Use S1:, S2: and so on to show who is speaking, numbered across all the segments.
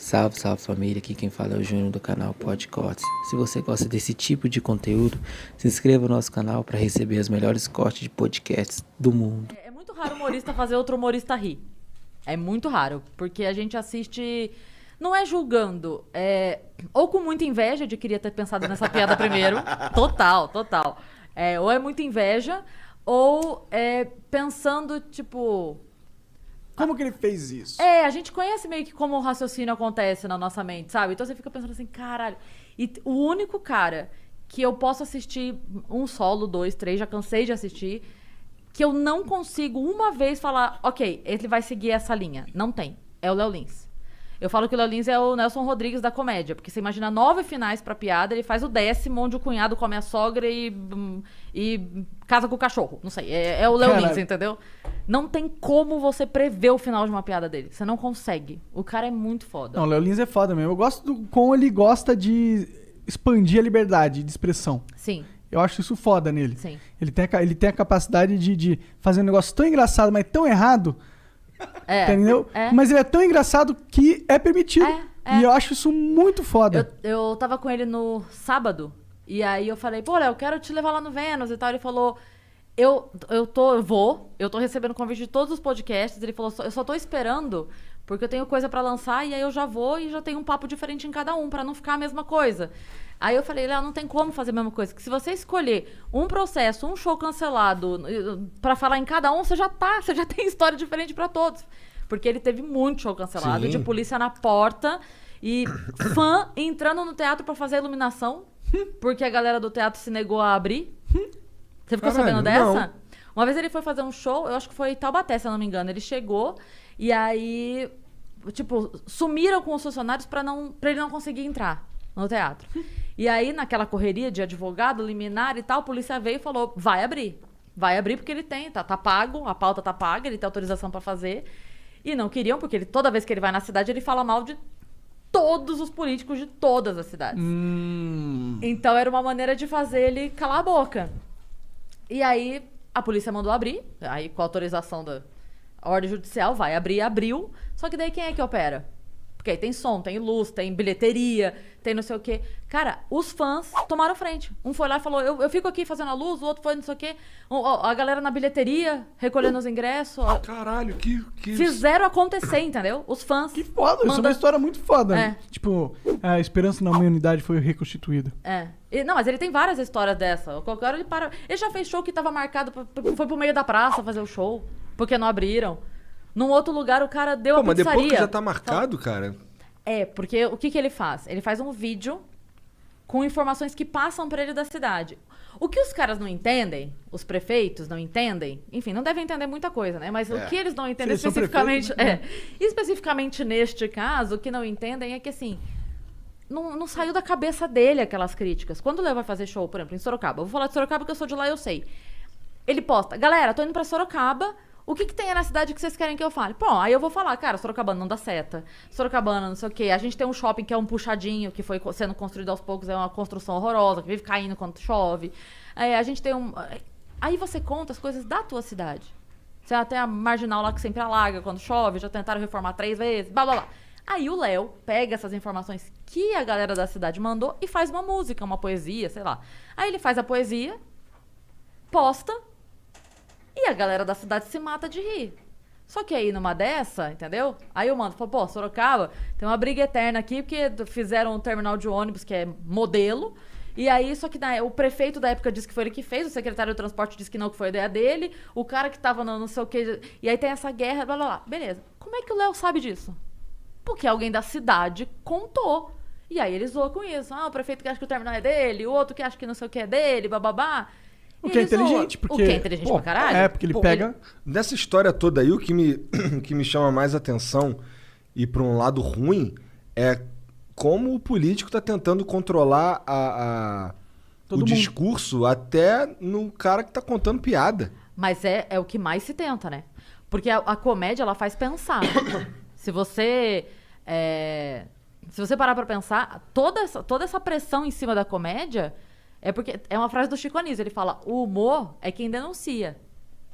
S1: Salve, salve família, aqui quem fala é o Júnior do canal Podcortes. Se você gosta desse tipo de conteúdo, se inscreva no nosso canal para receber os melhores cortes de podcasts do mundo.
S2: É muito raro humorista fazer outro humorista rir. É muito raro, porque a gente assiste, não é julgando, ou com muita inveja de queria ter pensado nessa piada primeiro, total. Ou é muita inveja, ou pensando, tipo...
S3: Como que ele fez isso?
S2: A gente conhece meio que como o raciocínio acontece na nossa mente, sabe? Então você fica pensando assim, caralho. E o único cara que eu posso assistir um solo, 2, 3, já cansei de assistir, que eu não consigo uma vez falar, ok, ele vai seguir essa linha. Não tem. É o Léo Lins. Eu falo que o Léo Lins é o Nelson Rodrigues da comédia, porque você imagina 9 finais pra piada, ele faz o 10º, onde o cunhado come a sogra e casa com o cachorro. Não sei, é o Léo Lins, entendeu? Não tem como você prever o final de uma piada dele. Você não consegue. O cara é muito foda.
S3: Não, o Léo Lins é foda mesmo. Eu gosto do como ele gosta de expandir a liberdade de expressão.
S2: Sim.
S3: Eu acho isso foda nele.
S2: Sim.
S3: Ele tem a capacidade de fazer um negócio tão engraçado, mas tão errado. Entendeu? Mas ele é tão engraçado que é permitido. E eu acho isso muito foda.
S2: Eu tava com ele no sábado, e aí eu falei, pô, Léo, eu quero te levar lá no Vênus e tal. Ele falou, eu tô recebendo convite de todos os podcasts. Ele falou, eu só tô esperando, porque eu tenho coisa pra lançar, e aí eu já vou e já tenho um papo diferente em cada um, pra não ficar a mesma coisa. Aí eu falei, Léo, não tem como fazer a mesma coisa. Que se você escolher um processo, um show cancelado, pra falar em cada um, você já tem história diferente pra todos. Porque ele teve muito show cancelado, de polícia na porta, e fã entrando no teatro pra fazer a iluminação, porque a galera do teatro se negou a abrir. Você ficou sabendo dessa? Não. Uma vez ele foi fazer um show, eu acho que foi em Taubaté, se eu não me engano. Ele chegou, e aí, tipo, sumiram com os funcionários pra ele não conseguir entrar no teatro. E aí, naquela correria de advogado, liminar e tal, a polícia veio e falou, vai abrir. Vai abrir porque ele tem, tá pago, a pauta tá paga, ele tem autorização pra fazer. E não queriam, porque toda vez que ele vai na cidade, ele fala mal de todos os políticos de todas as cidades. Então era uma maneira de fazer ele calar a boca. E aí, a polícia mandou abrir, aí com a autorização da ordem judicial, vai abrir, abriu. Só que daí quem é que opera? Porque aí tem som, tem luz, tem bilheteria, tem não sei o quê. Cara, os fãs tomaram frente. Um foi lá e falou, eu fico aqui fazendo a luz, o outro foi não sei o quê. A galera na bilheteria, recolhendo os ingressos.
S4: Caralho, que...
S2: Fizeram acontecer, entendeu? Os fãs...
S3: Que foda, isso é uma história muito foda. Né? Tipo, a esperança na humanidade foi reconstituída.
S2: Não, mas ele tem várias histórias dessa. Qualquer hora ele para... Ele já fez show que tava marcado, foi pro meio da praça fazer o show, porque não abriram. Num outro lugar, o cara deu a pizzaria.
S4: Mas depois que já tá marcado, cara...
S2: Porque o que ele faz? Ele faz um vídeo com informações que passam pra ele da cidade. O que os caras não entendem, os prefeitos não entendem, enfim, não devem entender muita coisa, né? Mas o que eles não entendem especificamente... especificamente neste caso, o que não entendem é que, assim, não saiu da cabeça dele aquelas críticas. Quando o Léo vai fazer show, por exemplo, em Sorocaba, eu vou falar de Sorocaba porque eu sou de lá e eu sei. Ele posta, galera, tô indo pra Sorocaba... O que tem aí na cidade que vocês querem que eu fale? Pô, aí eu vou falar, cara, Sorocabana não dá seta. Sorocabana, não sei o quê. A gente tem um shopping que é um puxadinho, que foi sendo construído aos poucos, é uma construção horrorosa, que vive caindo quando chove. A gente tem um... Aí você conta as coisas da tua cidade. Você tem a marginal lá que sempre alaga quando chove, já tentaram reformar 3 vezes, blá, blá, blá. Aí o Léo pega essas informações que a galera da cidade mandou e faz uma música, uma poesia, sei lá. Aí ele faz a poesia, posta... E a galera da cidade se mata de rir. Só que aí, numa dessa, entendeu? Aí eu mando, falo, pô, Sorocaba, tem uma briga eterna aqui, porque fizeram um terminal de ônibus que é modelo. E aí, só que o prefeito da época disse que foi ele que fez, o secretário do transporte disse que não, que foi ideia dele, o cara que tava no não sei o quê. E aí tem essa guerra, blá, blá, blá. Beleza. Como é que o Léo sabe disso? Porque alguém da cidade contou. E aí eles zoam com isso. O prefeito que acha que o terminal é dele, o outro que acha que não sei o que é dele, bababá.
S3: O que é inteligente, porque...
S2: O que é inteligente pra caralho.
S3: Porque ele pega...
S4: Nessa história toda aí, o que me chama mais atenção e pra um lado ruim é como o político tá tentando controlar o discurso até no cara que tá contando piada.
S2: Mas é o que mais se tenta, né? Porque a comédia, ela faz pensar. Se você parar pra pensar, toda essa pressão em cima da comédia... É porque é uma frase do Chico Anísio, ele fala, o humor é quem denuncia.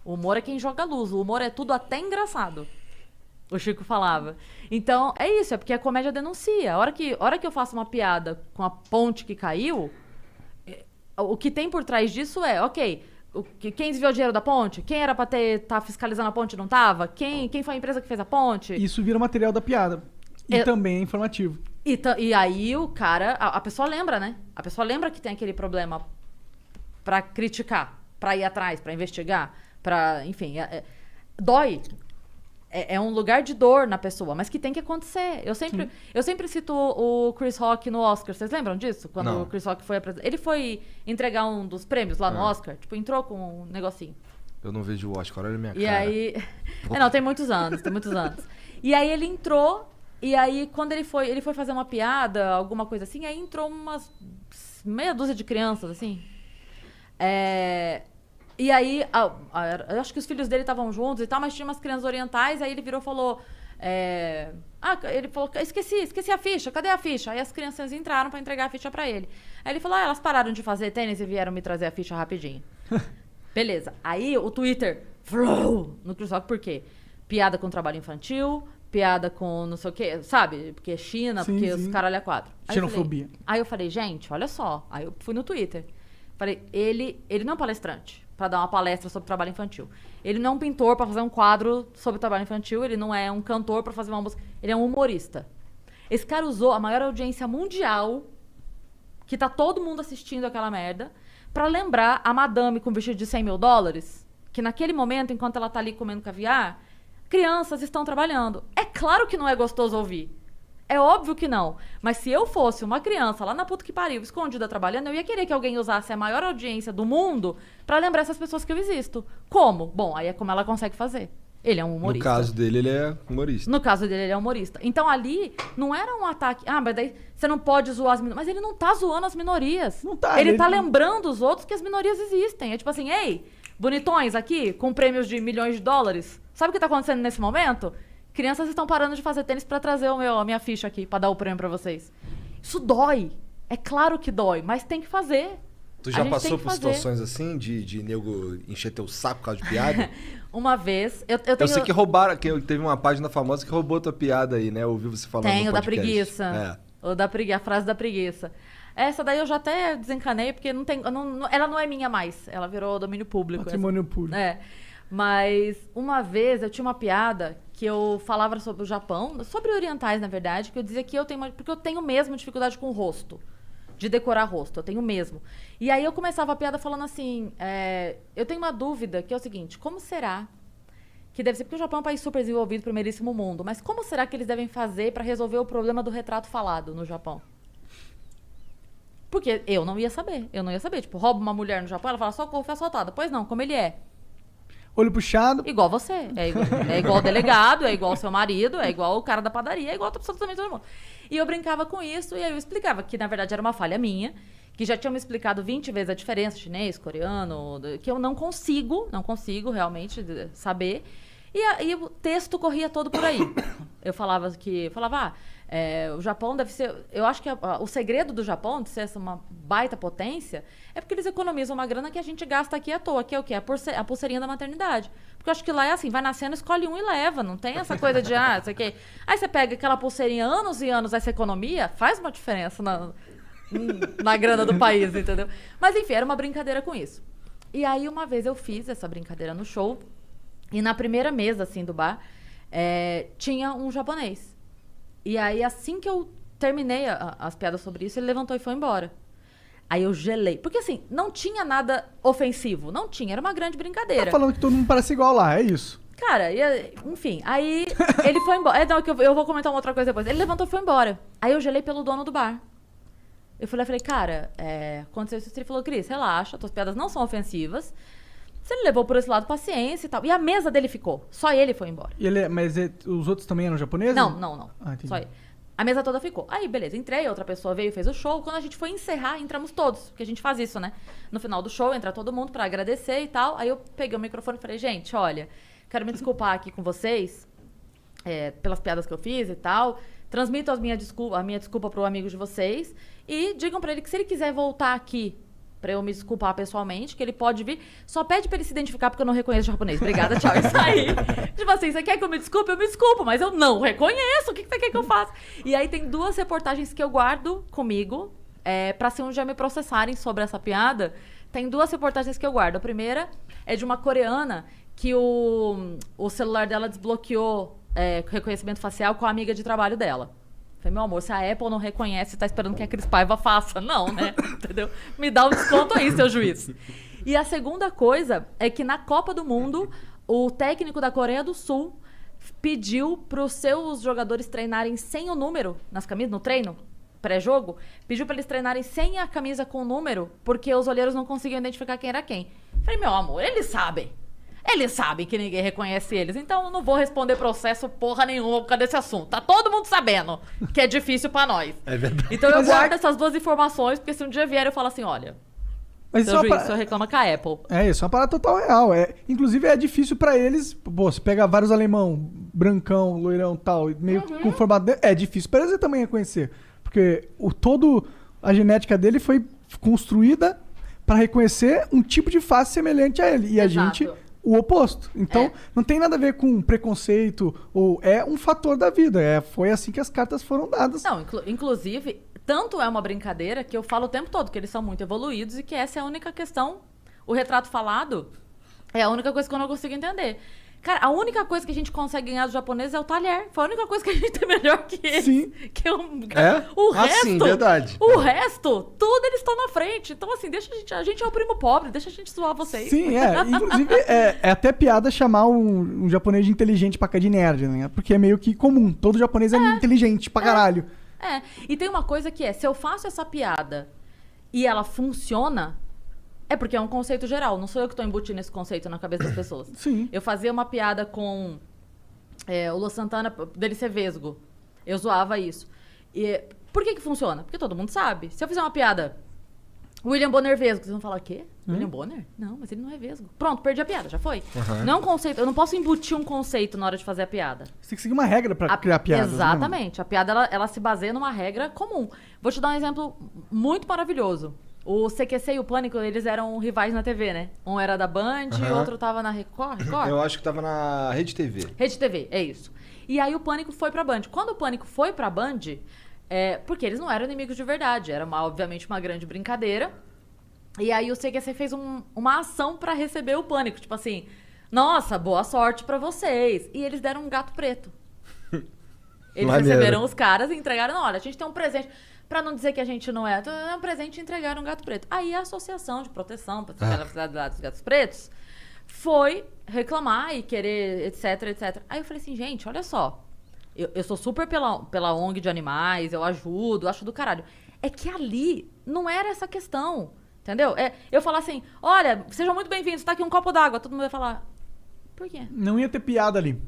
S2: O humor é quem joga luz. O humor é tudo até engraçado. O Chico falava. Então, é isso, é porque a comédia denuncia. A hora que eu faço uma piada com a ponte que caiu, o que tem por trás disso é, ok, quem desviou o dinheiro da ponte? Quem era pra tá fiscalizando a ponte e não tava? Quem foi a empresa que fez a ponte?
S3: Isso vira material da piada. E também é informativo.
S2: E aí o cara, a pessoa lembra, né? A pessoa lembra que tem aquele problema pra criticar, pra ir atrás, pra investigar, pra, enfim, dói. É um lugar de dor na pessoa, mas que tem que acontecer. Eu sempre cito o Chris Rock no Oscar. Vocês lembram disso? Quando
S4: Não.
S2: o Chris Rock foi apresentar. Ele foi entregar um dos prêmios lá no Oscar. Tipo, entrou com um negocinho.
S4: Eu não vejo o Oscar, olha a minha cara.
S2: E aí... não, tem muitos anos. E aí ele entrou, e aí quando ele foi fazer uma piada, alguma coisa assim, aí entrou umas meia dúzia de crianças, assim. E aí, eu acho que os filhos dele estavam juntos e tal, mas tinha umas crianças orientais, aí ele virou e falou... ele falou, esqueci a ficha, cadê a ficha? Aí as crianças entraram pra entregar a ficha pra ele. Aí ele falou, elas pararam de fazer tênis e vieram me trazer a ficha rapidinho. Beleza. Aí o Twitter, no Chris Rock, por quê? Piada com trabalho infantil, piada com não sei o quê, sabe? Porque é China, porque os caralho é quatro.
S3: Xenofobia.
S2: Aí eu falei, gente, olha só. Aí eu fui no Twitter. Falei, ele não é um palestrante pra dar uma palestra sobre trabalho infantil. Ele não é um pintor pra fazer um quadro sobre trabalho infantil. Ele não é um cantor pra fazer uma música. Ele é um humorista. Esse cara usou a maior audiência mundial, que tá todo mundo assistindo aquela merda, pra lembrar a madame com vestido de $100 mil, que naquele momento, enquanto ela tá ali comendo caviar, crianças estão trabalhando. É claro que não é gostoso ouvir. É óbvio que não. Mas se eu fosse uma criança lá na puta que pariu, escondida trabalhando, eu ia querer que alguém usasse a maior audiência do mundo pra lembrar essas pessoas que eu existo. Como? Bom, aí é como ela consegue fazer. Ele é um humorista.
S4: No caso dele, ele é humorista.
S2: No caso dele, ele é humorista. Então ali não era um ataque. Mas daí você não pode zoar as minorias. Mas ele não tá zoando as minorias.
S3: Não tá.
S2: Ele tá lembrando os outros que as minorias existem. É tipo assim, ei, bonitões aqui, com prêmios de milhões de dólares. Sabe o que tá acontecendo nesse momento? Crianças estão parando de fazer tênis pra trazer a minha ficha aqui, pra dar o prêmio pra vocês. Isso dói. É claro que dói, mas tem que fazer.
S4: Tu já passou por situações assim, de nego encher teu saco por causa de piada?
S2: Uma vez,
S4: Eu sei que roubaram, que teve uma página famosa que roubou tua piada aí, né? Eu ouvi você falando no podcast.
S2: Tem, o da preguiça. A frase da preguiça. Essa daí eu já até desencanei, porque ela não é minha mais. Ela virou domínio público.
S3: Patrimônio público.
S2: Mas uma vez eu tinha uma piada que eu falava sobre o Japão, sobre orientais, na verdade, que eu dizia que porque eu tenho mesmo dificuldade com o rosto, de decorar rosto, eu tenho mesmo. E aí eu começava a piada falando assim, eu tenho uma dúvida, que é o seguinte, como será que deve ser, porque o Japão é um país super desenvolvido, primeiríssimo mundo, mas como será que eles devem fazer para resolver o problema do retrato falado no Japão? Porque eu não ia saber, tipo, rouba uma mulher no Japão, ela fala, socorro, foi assaltada. Pois não, como ele é?
S3: Olho puxado.
S2: Igual você. É igual o delegado, é igual o seu marido, é igual o cara da padaria, é igual absolutamente todo mundo. E eu brincava com isso, e aí eu explicava que, na verdade, era uma falha minha, que já tinham me explicado 20 vezes a diferença, chinês, coreano, que eu não consigo realmente saber. E o texto corria todo por aí. Eu falava, o Japão deve ser... Eu acho que o segredo do Japão, de ser uma baita potência, é porque eles economizam uma grana que a gente gasta aqui à toa, que é o quê? A pulseirinha da maternidade. Porque eu acho que lá é assim, vai nascendo, escolhe um e leva. Não tem essa coisa de, isso aqui... Aí você pega aquela pulseirinha anos e anos, essa economia, faz uma diferença na grana do país, entendeu? Mas enfim, era uma brincadeira com isso. E aí uma vez eu fiz essa brincadeira no show, e na primeira mesa, assim, do bar, tinha um japonês. E aí, assim que eu terminei as piadas sobre isso, ele levantou e foi embora. Aí eu gelei. Porque, assim, não tinha nada ofensivo. Não tinha, era uma grande brincadeira.
S3: Tá falando que todo mundo parece igual lá, é isso.
S2: Cara, enfim, aí ele foi embora. Eu vou comentar uma outra coisa depois. Ele levantou e foi embora. Aí eu gelei pelo dono do bar. Eu falei, cara, aconteceu isso. Ele falou, Cris, relaxa, tuas piadas não são ofensivas. Se ele levou por esse lado, paciência e tal. E a mesa dele ficou. Só ele foi embora.
S3: Mas os outros também eram japoneses?
S2: Não.
S3: Entendi.
S2: Só ele. A mesa toda ficou. Aí, beleza, entrei, outra pessoa veio, fez o show. Quando a gente foi encerrar, entramos todos. Porque a gente faz isso, né? No final do show, entra todo mundo pra agradecer e tal. Aí eu peguei o microfone e falei, gente, olha, quero me desculpar aqui com vocês pelas piadas que eu fiz e tal. Transmito a minha desculpa pro amigo de vocês. E digam pra ele que se ele quiser voltar aqui pra eu me desculpar pessoalmente, que ele pode vir. Só pede pra ele se identificar porque eu não reconheço japonês. Obrigada, tchau. Isso aí. Tipo assim, você quer que eu me desculpe? Eu me desculpo, mas eu não reconheço. O que você quer que eu faça? E aí tem 2 reportagens que eu guardo comigo, pra se um dia me processarem sobre essa piada. Tem 2 reportagens que eu guardo. A primeira é de uma coreana que o celular dela desbloqueou reconhecimento facial com a amiga de trabalho dela. Falei, meu amor, se a Apple não reconhece, tá esperando que a Cris Paiva faça. Não, né? Entendeu? Me dá um desconto aí, seu juiz. E a segunda coisa é que na Copa do Mundo, o técnico da Coreia do Sul pediu pros seus jogadores treinarem sem o número nas camisas, no treino, pré-jogo, pediu pra eles treinarem sem a camisa com o número, porque os olheiros não conseguiam identificar quem era quem. Falei, meu amor, eles sabem. Eles sabem que ninguém reconhece eles, então eu não vou responder processo porra nenhuma por causa desse assunto. Tá todo mundo sabendo que é difícil pra nós.
S4: É verdade.
S2: Então eu guardo essas 2 informações, porque se um dia vier eu falo assim, olha, seu juiz, o senhor reclama com a Apple.
S3: Isso é uma parada total real. Inclusive é difícil pra eles, você pega vários alemão, brancão, loirão e tal, meio com formato... É difícil pra eles também reconhecer, porque a genética dele foi construída pra reconhecer um tipo de face semelhante a ele. E a gente... o oposto. Então, não tem nada a ver com preconceito, ou é um fator da vida. Foi assim que as cartas foram dadas.
S2: Não, inclusive, tanto é uma brincadeira que eu falo o tempo todo que eles são muito evoluídos e que essa é a única questão. O retrato falado é a única coisa que eu não consigo entender. Cara, a única coisa que a gente consegue ganhar dos japoneses é o talher. Foi a única coisa que a gente tem melhor que eles.
S3: Sim.
S2: Que o resto,
S4: sim, verdade.
S2: O resto, tudo eles estão na frente. Então, assim, deixa a gente é o primo pobre, deixa a gente zoar vocês.
S3: Sim, inclusive, é até piada chamar um japonês de inteligente pra cá de nerd, né? Porque é meio que comum. Todo japonês é inteligente pra caralho.
S2: E tem uma coisa que se eu faço essa piada e ela funciona... É porque é um conceito geral, não sou eu que estou embutindo esse conceito na cabeça das pessoas.
S3: Sim.
S2: Eu fazia uma piada com o Lu Santana, dele ser vesgo. Eu zoava isso. E por que funciona? Porque todo mundo sabe. Se eu fizer uma piada, William Bonner vesgo, vocês vão falar, o quê? William Bonner? Não, mas ele não é vesgo. Pronto, perdi a piada, já foi. Não é um conceito, eu não posso embutir um conceito na hora de fazer a piada.
S3: Você tem que seguir uma regra pra criar piadas.
S2: Exatamente. Né? A piada, ela se baseia numa regra comum. Vou te dar um exemplo muito maravilhoso. O CQC e o Pânico, eles eram rivais na TV, né? Um era da Band e outro tava na Record.
S4: Eu acho que tava na Rede TV.
S2: Rede TV, é isso. E aí o Pânico foi pra Band. Quando o Pânico foi pra Band, porque eles não eram inimigos de verdade. Era, obviamente, uma grande brincadeira. E aí o CQC fez uma ação pra receber o Pânico. Tipo assim, nossa, boa sorte pra vocês. E eles deram um gato preto. Eles receberam os caras e entregaram, não, olha, a gente tem um presente... Pra não dizer que a gente não é um presente, entregaram um gato preto. Aí a Associação de Proteção dos Gatos Pretos foi reclamar e querer, etc, etc. Aí eu falei assim, gente, olha só. Eu sou super pela ONG de animais, eu ajudo, acho do caralho. É que ali não era essa questão, entendeu? Eu falar assim, olha, sejam muito bem-vindos, tá aqui um copo d'água. Todo mundo vai falar, por quê?
S3: Não ia ter piada ali.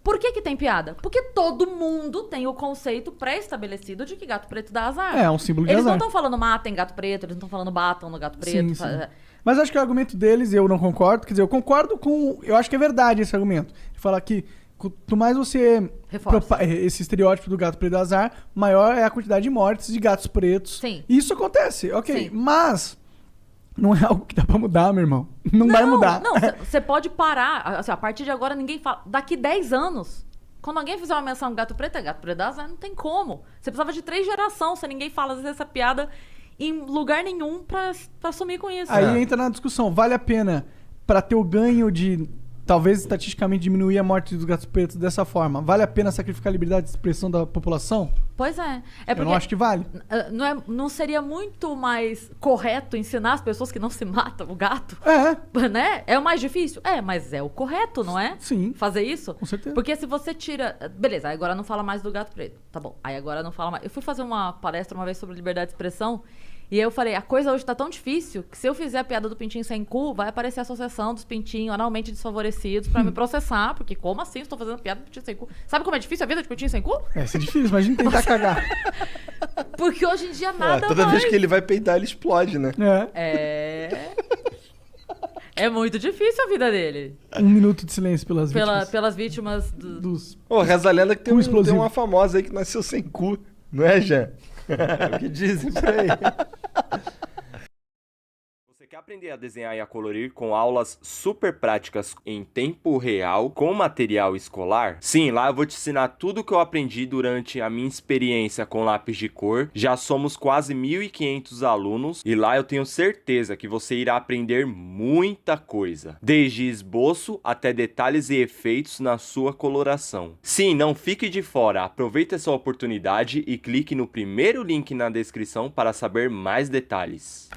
S2: Por que tem piada? Porque todo mundo tem o conceito pré-estabelecido de que gato preto dá azar.
S3: É um símbolo de azar.
S2: Eles não estão falando matem gato preto, eles não estão falando batam no gato preto.
S3: Sim. Mas acho que o argumento deles, eu não concordo. Quer dizer, eu concordo com... Eu acho que é verdade esse argumento. De falar que quanto mais você... esse estereótipo do gato preto dá azar, maior é a quantidade de mortes de gatos pretos.
S2: Sim.
S3: Isso acontece, ok. Sim. Mas... Não é algo que dá pra mudar, meu irmão. Não vai mudar.
S2: Não, você pode parar. Assim, a partir de agora, ninguém fala. Daqui 10 anos, quando alguém fizer uma menção gato preto, é gato preto da azar, não tem como. Você precisava de 3 gerações se ninguém fala essa piada em lugar nenhum pra sumir com isso.
S3: Aí entra na discussão. Vale a pena pra ter o ganho de... Talvez estatisticamente diminuir a morte dos gatos pretos dessa forma. Vale a pena sacrificar a liberdade de expressão da população?
S2: Pois é.
S3: Eu não acho que vale.
S2: Não seria muito mais correto ensinar as pessoas que não se matam o gato? Né? É o mais difícil? Mas é o correto, não é?
S3: Sim.
S2: Fazer isso?
S3: Com certeza.
S2: Porque se você tira... Beleza, aí agora não fala mais do gato preto. Tá bom. Aí agora não fala mais... Eu fui fazer uma palestra uma vez sobre liberdade de expressão e eu falei, a coisa hoje tá tão difícil que se eu fizer a piada do pintinho sem cu, vai aparecer a associação dos pintinhos analmente desfavorecidos pra me processar, porque como assim estou fazendo piada do pintinho sem cu? Sabe como é difícil a vida de pintinho sem cu?
S3: Isso é difícil, imagina tentar cagar.
S2: Porque hoje em dia nada
S4: toda
S2: mais...
S4: vez que ele vai peidar, ele explode, né?
S2: É muito difícil a vida dele.
S3: 1 minuto de silêncio pelas vítimas.
S2: Pelas vítimas dos...
S4: Reza a lenda que tem uma famosa aí que nasceu sem cu, não é, Jean? É o que dizem por aí.
S5: Quer aprender a desenhar e a colorir com aulas super práticas em tempo real com material escolar? Sim, lá eu vou te ensinar tudo que eu aprendi durante a minha experiência com lápis de cor. Já somos quase 1.500 alunos e lá eu tenho certeza que você irá aprender muita coisa, desde esboço até detalhes e efeitos na sua coloração. Sim, não fique de fora, aproveite essa oportunidade e clique no primeiro link na descrição para saber mais detalhes.